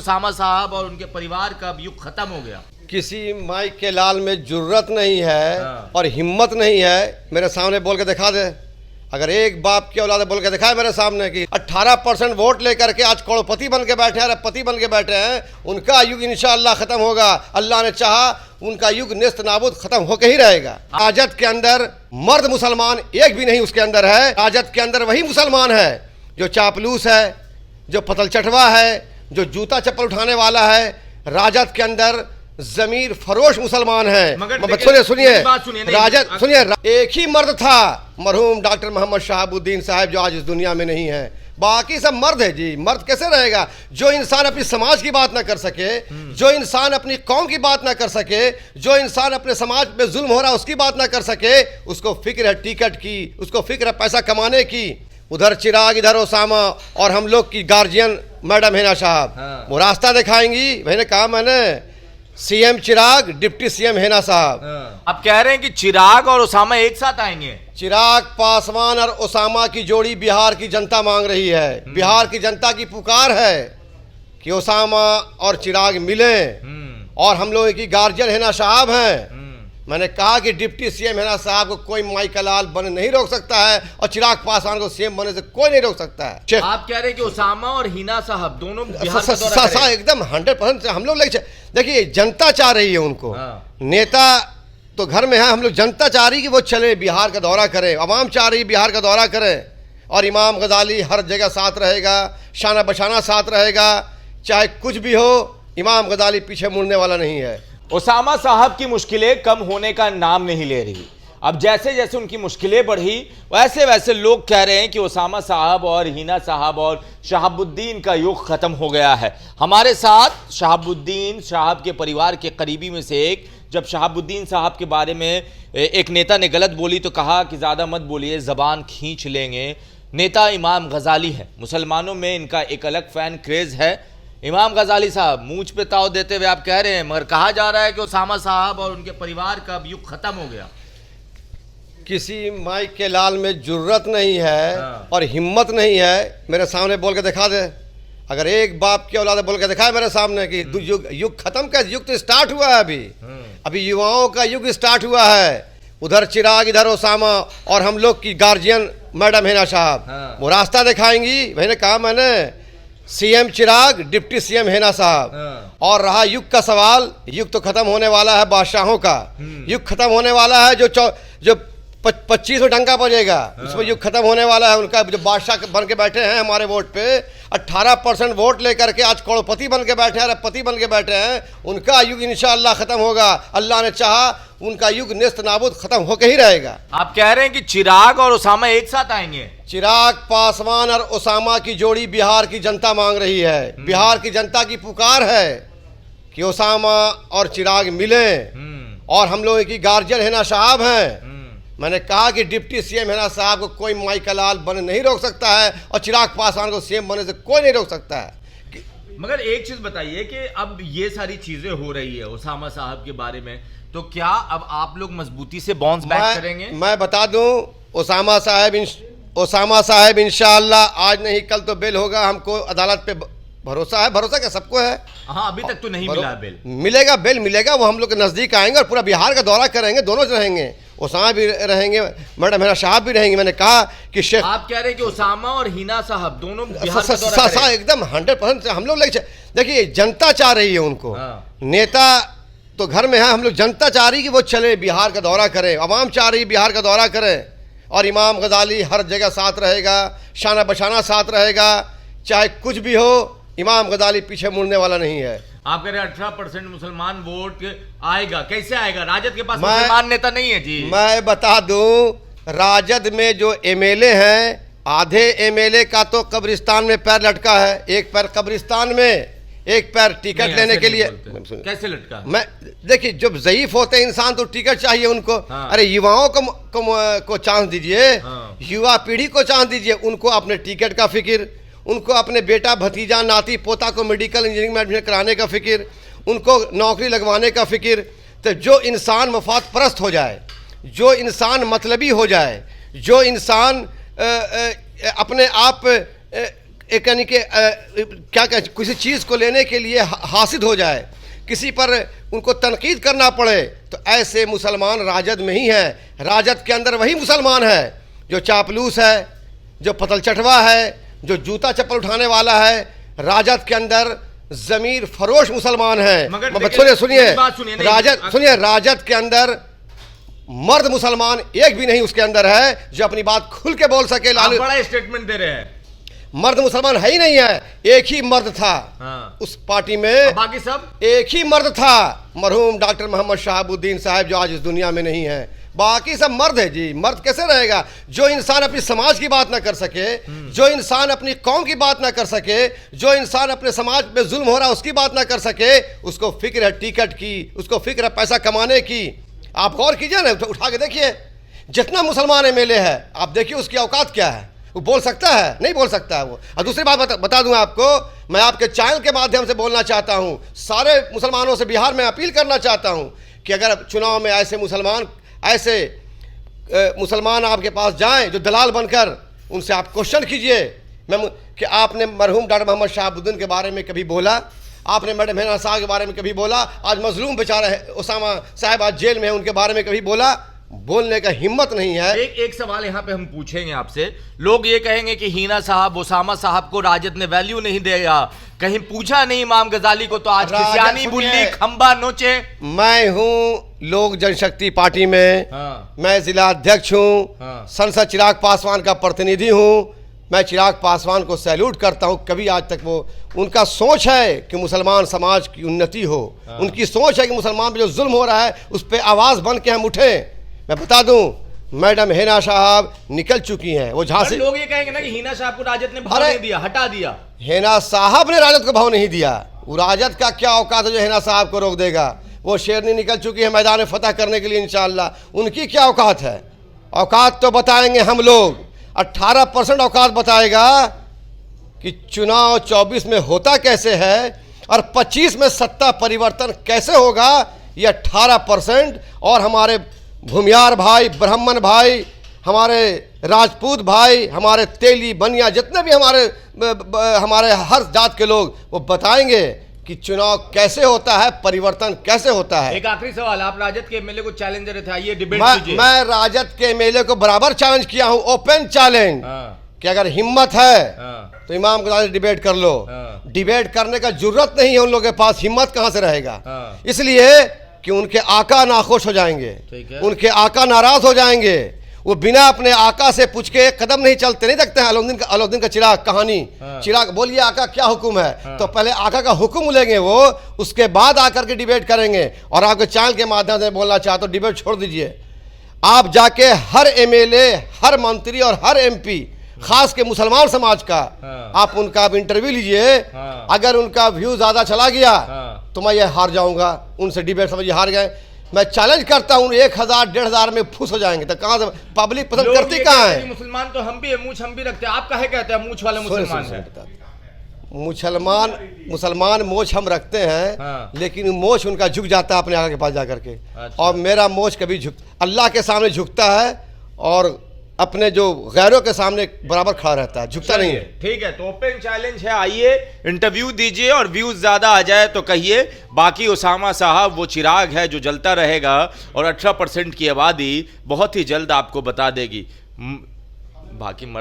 उसामा साहब और उनके परिवार का अब युग खत्म हो गया। किसी माई के लाल में जुर्रत नहीं है और हिम्मत नहीं है मेरे सामने बोल के दिखा दे। अगर एक बाप की औलाद बोल के दिखाए मेरे सामने कि 18% वोट लेकर के आज करोड़पति बन के बैठे हैं, अरबपति बन के बैठे हैं, उनका युग इंशाअल्लाह खत्म होगा। अल्लाह ने चाहा उनका युग नेस्त नाबूद खत्म होकर ही रहेगा। राजद के अंदर मर्द मुसलमान एक भी नहीं उसके अंदर है। राजद के अंदर वही मुसलमान है जो चापलूस है, जो पतल चटवा है, जो जूता चप्पल उठाने वाला है। राजद के अंदर जमीर फरोश मुसलमान है। सुनिए राजद, सुनिए, एक ही मर्द था मरहूम डॉक्टर मोहम्मद शहाबुद्दीन साहब जो आज इस दुनिया में नहीं है। बाकी सब मर्द है जी। मर्द कैसे रहेगा? जो इंसान अपनी समाज की बात ना कर सके, जो इंसान अपनी कौम की बात ना कर सके, जो इंसान अपने समाज पे जुल्म हो रहा है उसकी बात ना कर सके, उसको फिक्र है टिकट की, उसको फिक्र है पैसा कमाने की। उधर चिराग, इधर उसामा और हम लोग की गार्जियन मैडम हिना साहब वो रास्ता दिखाएंगी। मैंने कहा, मैंने सीएम चिराग, डिप्टी सीएम हिना साहब। अब कह रहे हैं कि चिराग और उसामा एक साथ आएंगे। चिराग पासवान और उसामा की जोड़ी बिहार की जनता मांग रही है। बिहार की जनता की पुकार है कि उसामा और चिराग मिलें और हम लोगों की गार्जियन हिना साहब हैं। मैंने कहा कि डिप्टी सीएम हिना साहब को कोई माई का लाल बने नहीं रोक सकता है और चिराग पासवान को सीएम बनने से कोई नहीं रोक सकता है। आप कह रहे हैं कि उसामा और हिना साहब दोनों बिहार का दौरा करें। एकदम 100% हम लोग देखिए जनता चाह रही है उनको। नेता तो घर में है, हम लोग जनता चाह रही है कि वो चले बिहार का दौरा करें, अवाम चाह रही है बिहार का दौरा करें। और इमाम गजाली हर जगह साथ रहेगा, शाना बशाना साथ रहेगा, चाहे कुछ भी हो, इमाम गजाली पीछे मुड़ने वाला नहीं है। उसामा साहब की मुश्किलें कम होने का नाम नहीं ले रही। अब जैसे जैसे उनकी मुश्किलें बढ़ी वैसे वैसे लोग कह रहे हैं कि उसामा साहब और हिना साहब और शहाबुद्दीन का युग खत्म हो गया है। हमारे साथ शहाबुद्दीन साहब के परिवार के करीबी में से एक, जब शहाबुद्दीन साहब के बारे में एक नेता ने गलत बोली तो कहा कि ज़्यादा मत बोलिए, ज़बान खींच लेंगे। नेता इमाम गजाली है, मुसलमानों में इनका एक अलग फ़ैन क्रेज़ है। इमाम गजाली साहब, मूंछ पे ताव देते हुए आप कह रहे हैं, मगर कहा जा रहा है कि उसामा साहब और उनके परिवार का अब युग खत्म हो गया। किसी माई के लाल में जुर्रत नहीं है और हिम्मत नहीं है मेरे सामने बोल के दिखा दे। अगर एक बाप की औलाद बोल के दिखाए मेरे सामने कि युग खत्म का युग तो स्टार्ट हुआ है। अभी युवाओं का युग स्टार्ट हुआ है। उधर चिराग, इधर उसामा और हम लोग की गार्जियन मैडम हिना साहब वो रास्ता दिखाएंगी। मैंने कहा, मैंने सीएम चिराग, डिप्टी सीएम हिना साहब। और रहा युग का सवाल, युग तो खत्म होने वाला है बादशाहों का। युग खत्म होने वाला है जो 25 में डंका बजेगा, उसमें युग खत्म होने वाला है उनका। जो बादशाह बन के बैठे हैं हमारे वोट पे, 18% वोट लेकर के आज करोड़पति बन के बैठे हैं, अरबपति बन के बैठे हैं, उनका युग इंशाअल्लाह खत्म होगा। अल्लाह ने चाहा उनका युग नेस्त नाबूद खत्म होकर ही रहेगा। आप कह रहे हैं कि चिराग और उसामा एक साथ आएंगे। चिराग पासवान और उसामा की जोड़ी बिहार की जनता मांग रही है। बिहार की जनता की पुकार है कि उसामा और चिराग मिलें और हम लोगों की गार्जियन हिना साहब हैं। मैंने कहा कि डिप्टी सीएम हिना साहब को कोई माई का लाल बने नहीं रोक सकता है और चिराग पासवान को सीएम बनने से कोई नहीं रोक सकता है। मगर एक चीज बताइए कि अब ये सारी चीजें हो रही है उसामा साहब के बारे में, तो क्या अब आप लोग मजबूती से बाउंस बैक करेंगे? मैं बता दूं, उसामा साहब इंशाअल्लाह आज नहीं कल तो बेल होगा। हमको अदालत पे भरोसा है। भरोसा क्या सबको है? हाँ, अभी तक तो नहीं मिला बेल। मिलेगा, बेल मिलेगा। वो हम लोग के नजदीक आएंगे और पूरा बिहार का दौरा करेंगे। दोनों रहेंगे, उसामा भी रहेंगे, मैडम हिना साहब भी रहेंगे। मैंने कहा कि शेख, आप कह रहे हैं कि उसामा और हिना साहब दोनों बिहार का दौरा करेंगे। एकदम 100% हम लोग देखिए जनता चाह रही है उनको। नेता तो घर में है, हम लोग जनता चाह रही है कि वो चले बिहार का दौरा करें, अवाम चाह रही है बिहार का दौरा करें। और इमाम गजाली हर जगह साथ रहेगा, शाना बशाना साथ रहेगा, चाहे कुछ भी हो, इमाम गजाली पीछे मुड़ने वाला नहीं है। आप कह रहे हैं 18% मुसलमान वोट आएगा, कैसे आएगा? राजद के पास मुसलमान नेता नहीं है जी। मैं बता दूं, राजद में जो एमएलए हैं, आधे एमएलए का तो कब्रिस्तान में पैर लटका है। एक पैर कब्रिस्तान में, एक पैर टिकट लेने के लिए। कैसे लटका? मैं देखिए, जब ज़ईफ होते हैं इंसान तो टिकट चाहिए उनको। अरे युवाओं को चांस दीजिए, युवा पीढ़ी को चांस दीजिए। उनको अपने टिकट का फिक्र, उनको अपने बेटा भतीजा नाती पोता को मेडिकल इंजीनियरिंग में एडमिशन कराने का फिक्र, उनको नौकरी लगवाने का फिक्र। तो जो इंसान मफाद परस्त हो जाए, जो इंसान मतलबी हो जाए, जो इंसान अपने आप एक यानी कि क्या किसी चीज़ को लेने के लिए हासिल हो जाए, किसी पर उनको तनकीद करना पड़े, तो ऐसे मुसलमान राजद में ही हैं। राजद के अंदर वही मुसलमान है जो चापलूस है, जो पतल चटवा है, जो जूता चप्पल उठाने वाला है। राजद के अंदर जमीर फरोश मुसलमान है। सुनिए राजद के अंदर मर्द मुसलमान एक भी नहीं उसके अंदर है जो अपनी बात खुल के बोल सके। आप बड़ा स्टेटमेंट दे रहे हैं। मर्द मुसलमान है ही नहीं है, एक ही मर्द था। हाँ। उस पार्टी में बाकी सब एक ही मर्द था, मरहूम डॉक्टर मोहम्मद शहाबुद्दीन साहब जो आज इस दुनिया में नहीं है। बाकी सब मर्द है जी। मर्द कैसे रहेगा? जो इंसान अपनी समाज की बात ना कर सके, जो इंसान अपनी कौम की बात ना कर सके, जो इंसान अपने समाज में जुल्म हो रहा है उसकी बात ना कर सके, उसको फिक्र है टिकट की, उसको फिक्र है पैसा कमाने की। आप गौर कीजिए ना, उठा के देखिए जितना मुसलमान एमएलए है, आप देखिए उसकी औकात क्या है। वो बोल सकता है? नहीं बोल सकता है वो। और दूसरी बात बता दूं आपको, मैं आपके चैनल के माध्यम से बोलना चाहता हूं, सारे मुसलमानों से बिहार में अपील करना चाहता हूं कि अगर चुनाव में ऐसे मुसलमान आपके पास जाएं जो दलाल बनकर, उनसे आप क्वेश्चन कीजिए कि आपने मरहूम डॉक्टर मोहम्मद शहाबुद्दीन के बारे में कभी बोला? आपने मैडम हिना साहब के बारे में कभी बोला? आज मजलूम बेचारा है उसामा साहब आज जेल में है, उनके बारे में कभी बोला? बोलने का हिम्मत नहीं है। एक सवाल यहाँ पे हम पूछेंगे आपसे। लोग ये कहेंगे कि हिना साहब, उसामा साहब को राजद ने वैल्यू नहीं देगा, कहीं पूछा नहीं इमाम गजाली को, तो आज खिसियानी बुल्ली खंबा नोचे। मैं हूँ लोक जनशक्ति पार्टी में। हाँ। मैं जिला अध्यक्ष हूँ। हाँ। संसद चिराग पासवान का प्रतिनिधि हूँ। मैं चिराग पासवान को सैल्यूट करता हूँ। कभी आज तक वो, उनका सोच है कि मुसलमान समाज की उन्नति हो। हाँ। उनकी सोच है कि मुसलमान पे जो जुल्म हो रहा है उस पर आवाज़ बन के हम उठें। मैं बता दूं, मैडम हिना साहब निकल चुकी हैं। वो झांसी, लोग ये कहेंगे ना कि हिना साहब को राजद ने भाव नहीं दिया, हटा दिया। हिना साहब ने राजद को भाव नहीं दिया। वो राजद का क्या औकात है जो हिना साहब को रोक देगा? वो शेरनी निकल चुकी है मैदान फतह करने के लिए इंशाअल्लाह। उनकी क्या औकात है? औकात तो बताएंगे हम लोग। 18% औकात बताएगा कि चुनाव 24 में होता कैसे है और 25 में सत्ता परिवर्तन कैसे होगा। ये 18% और हमारे भूमियार भाई, ब्राह्मण भाई, हमारे राजपूत भाई, हमारे तेली बनिया, जितने भी हमारे हर जात के लोग, वो बताएंगे कि चुनाव कैसे होता है, परिवर्तन कैसे होता है। एक आखिरी सवाल, आप राजद के एमएलए को चैलेंजर थे, आइए डिबेट कीजिए। मैं राजद के एमएलए को बराबर चैलेंज किया हूं, ओपन चैलेंज। कि अगर हिम्मत है तो इमाम गजाली डिबेट कर लो। डिबेट करने का जरूरत नहीं है उन लोगों के पास, हिम्मत कहां से रहेगा? इसलिए कि उनके आका नाखुश हो जाएंगे, उनके आका नाराज हो जाएंगे। वो बिना अपने आका से पूछ के कदम नहीं चलते। नहीं देखते हैं अलाउद्दीन का चिराग कहानी। चिराग बोलिए आका क्या हुक्म है? तो पहले आका का हुक्म लेंगे वो, उसके बाद आकर के डिबेट करेंगे। और आपके चैनल के माध्यम से बोलना चाहते हो, डिबेट छोड़ दीजिए। आप जाके हर एमएलए, हर मंत्री और हर एमपी, खास के मुसलमान समाज का, आप उनका इंटरव्यू लीजिए। अगर उनका व्यू ज्यादा चला गया तो मैं ये हार जाऊंगा उनसे। डिबेट समझिए हार गए। मैं चैलेंज करता हूं, 1000-1500 में फुस हो जाएंगे। तो कहां से पब्लिक पसंद करती कहां है? मुसलमान तो हम भी है, मूछ हम भी रखते हैं। आप काहे कहते हैं मूछ वाले मुसलमान है? मुसलमान मोछ हम रखते हैं। लेकिन मोछ उनका झुक जाता है अपने आका के पास जाकर के। अच्छा। और मेरा मोछ कभी अल्लाह के सामने झुकता है और अपने जो गैरों के सामने बराबर खड़ा रहता है, झुकता नहीं है। ठीक है, तो ओपन चैलेंज है, आइए इंटरव्यू दीजिए और व्यूज ज्यादा आ जाए तो कहिए। बाकी उसामा साहब वो चिराग है जो जलता रहेगा और 18% की आबादी बहुत ही जल्द आपको बता देगी। बाकी मर्द